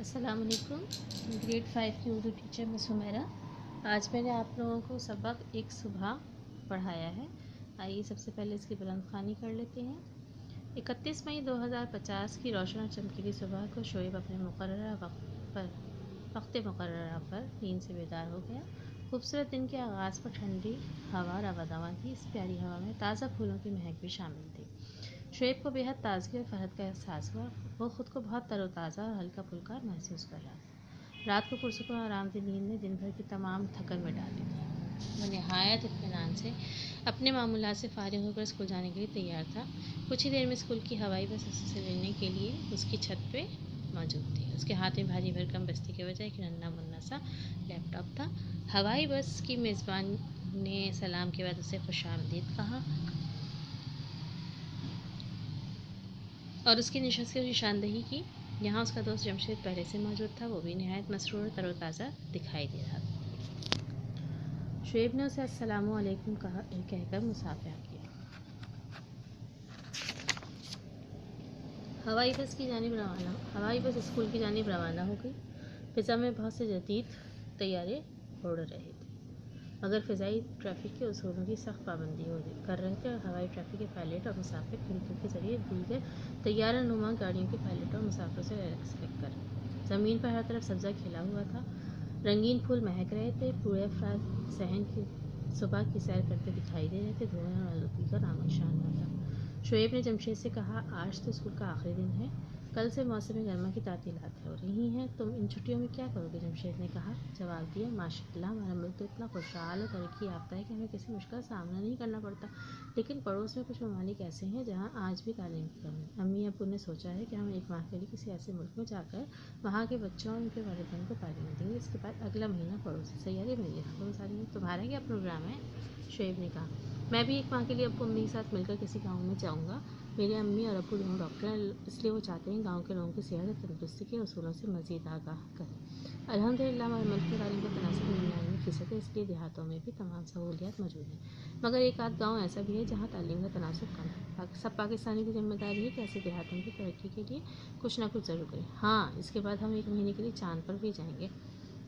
अस्सलाम वालेकुम। ग्रेड 5 की उर्दू टीचर मैं सुमेरा। आज मैंने आप लोगों को सबक एक सुबह पढ़ाया है। आइए सबसे पहले इसकी बुलंद ख़्वानी कर लेते हैं। 31 मई 2050 की रोशन और चमकीली सुबह को शोएब अपने वक्त मुकर्ररा पर नींद से बेदार हो गया। खूबसूरत दिन के आगाज़ पर ठंडी हवा रवादावा थी। इस प्यारी हवा में ताज़ा फूलों की महक भी शामिल थी। शोएब को बेहद ताज़गी और फरहत का एहसास हुआ। वो ख़ुद को बहुत तरोताज़ा और हल्का फुल्का महसूस कर रहा था। रात को पुरसुकून और आरामदेह नींद ने दिन भर की तमाम थकन मिटा दी थी। वो नहायत इत्मीनान से अपने मामूलात से फारिग होकर स्कूल जाने के लिए तैयार था। कुछ ही देर में स्कूल की हवाई बस उसे लेने के लिए उसकी छत पे मौजूद थी। उसके हाथ में भारी भरकम बस्ती के बजाय एक नन्हा मुन्ना सा लैपटॉप था। हवाई बस की मेज़बान ने सलाम के बाद उसे खुशामदीद कहा और उसकी नशस्त की निशानदही की। यहाँ उसका दोस्त जमशेद पहले से मौजूद था। वो भी नहायत मसरूर तरोताज़ा दिखाई दे रहा था। शोएब ने उसे अस्सलामु अलैकुम कहकर मुसाफिहा किया। हवाई बस स्कूल की जानिब रवाना हो गई। फ़िज़ा में बहुत से जदीद तैयारे उड़ रहे थे, मगर फ़िज़ाई ट्रैफ़िक के उसूलों की सख्त पाबंदी कर रहे थे और हवाई ट्रैफ़िक के पायलट और मुसाफिर खिड़कियों के ज़रिए दीगर तैयारा नुमा गाड़ियों के पायलटों और मुसाफिरों से रेस्पेक्ट कर रहे थे। ज़मीन पर हर तरफ सब्ज़ा खिला हुआ था। रंगीन फूल महक रहे थे। पूरे अफराद सहन की सुबह की सैर करते दिखाई दे रहे थे। धुएँ और आलूगी का नामो निशान न था। शोएब ने जमशेद से कहा, आज तो स्कूल का आखिरी दिन है। कल से मौसम गर्मा की तातीलात हो रही हैं। तुम इन छुट्टियों में क्या करोगे? जमशेद ने जवाब दिया, माशाअल्लाह हमारा मुल्क तो इतना खुशहाल और तरक्की याफ्ता है कि हमें किसी मुश्किल का सामना नहीं करना पड़ता। लेकिन पड़ोस में कुछ ममालिक ऐसे हैं जहाँ आज भी तालीम की कमी है। अम्मी अब्बू ने सोचा है कि हम एक माह के लिए किसी ऐसे मुल्क में जाकर वहाँ के बच्चों और उनके वालिदैन को तालीम देंगे। इसके बाद अगला महीना पड़ोसी सैयारे में ये तुम्हारा क्या प्रोग्राम है? शोएब ने कहा, मैं भी एक माह के लिए अब्बू अम्मी के साथ मिलकर किसी गाँव में जाऊँगा। मेरे अम्मी और अब्बू दोनों डॉक्टर हैं, इसलिए वो चाहते हैं गांव के लोगों की सेहत और तंदुरुस्ती के उसूलों से मज़ीद आगाह करें। अल्हम्दुलिल्लाह हमारे मुल्क की तालीम का तनासब 99% है, इसलिए देहातों में भी तमाम सहूलियात मौजूद हैं। मगर एक आध गाँव ऐसा भी है जहाँ तालीम का तनासब कम है। सब पाकिस्तानी की जिम्मेदारी है कि ऐसे देहातों की तरक्की के लिए कुछ ना कुछ ज़रूर करें। हाँ, इसके बाद हम एक महीने के लिए चाँद पर भी जाएंगे।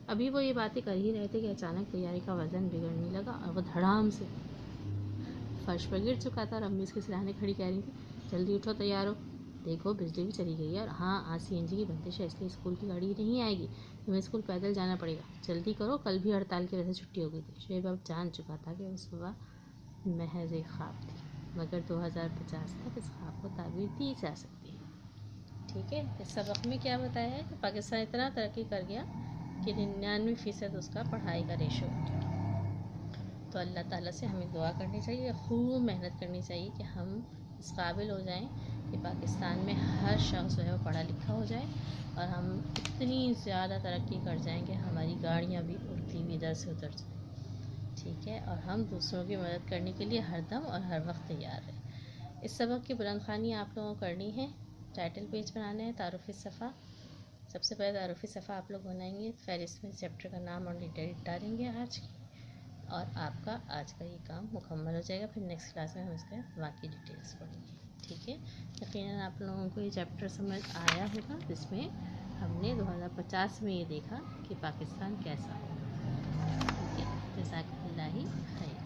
अभी वो ये बातें कर ही रहे थे कि अचानक तैयारी का वज़न बिगड़ने लगा और वो धड़ाम से फर्श पर गिर चुका था और अम्मी इसके सिरहाने खड़ी कह रही थी, जल्दी उठो, तैयार हो। देखो बिजली भी चली गई है और हाँ, आज सीएनजी की बंदिश है, इसलिए स्कूल की गाड़ी नहीं आएगी। तुम्हें स्कूल पैदल जाना पड़ेगा। जल्दी करो, कल भी हड़ताल की वजह से छुट्टी हो गई थी। शोएब अब जान चुका था कि उस सुबह महज एक ख्वाब थी, मगर 2050 तक इस ख्वाब को ताबीर दी जा सकती है। ठीक है, इस सबक में क्या बताया है कि पाकिस्तान इतना तरक्की कर गया कि 99% उसका पढ़ाई का रेशो हो गया। तो अल्लाह ताला से हमें दुआ करनी चाहिए, खूब मेहनत करनी चाहिए कि हम इस काबिल हो जाएं कि पाकिस्तान में हर शख्स जो है वो पढ़ा लिखा हो जाए और हम इतनी ज़्यादा तरक्की कर जाएं कि हमारी गाड़ियाँ भी उड़ती हुई इधर से उधर जाएँ। ठीक है, और हम दूसरों की मदद करने के लिए हर दम और हर वक्त तैयार रहें। इस सबक की बुलंद ख़्वानी आप लोगों को करनी है। टाइटल पेज बनाना है, तारुफ़ी सफ़ा। सबसे पहले तारुफ़ी सफ़ा आप लोग बनाएंगे, फिर इसमें चैप्टर का नाम और डिटेल डालेंगे आज की, और आपका आज का ये काम मुकम्मल हो जाएगा। फिर नेक्स्ट क्लास में हम इसका बाकी डिटेल्स पढ़ेंगे। ठीक है, यकीनन आप लोगों को ये चैप्टर समझ आया होगा, जिसमें हमने 2050 में ये देखा कि पाकिस्तान कैसा होगा। ठीक है, जज़ाकल्लाह खैर।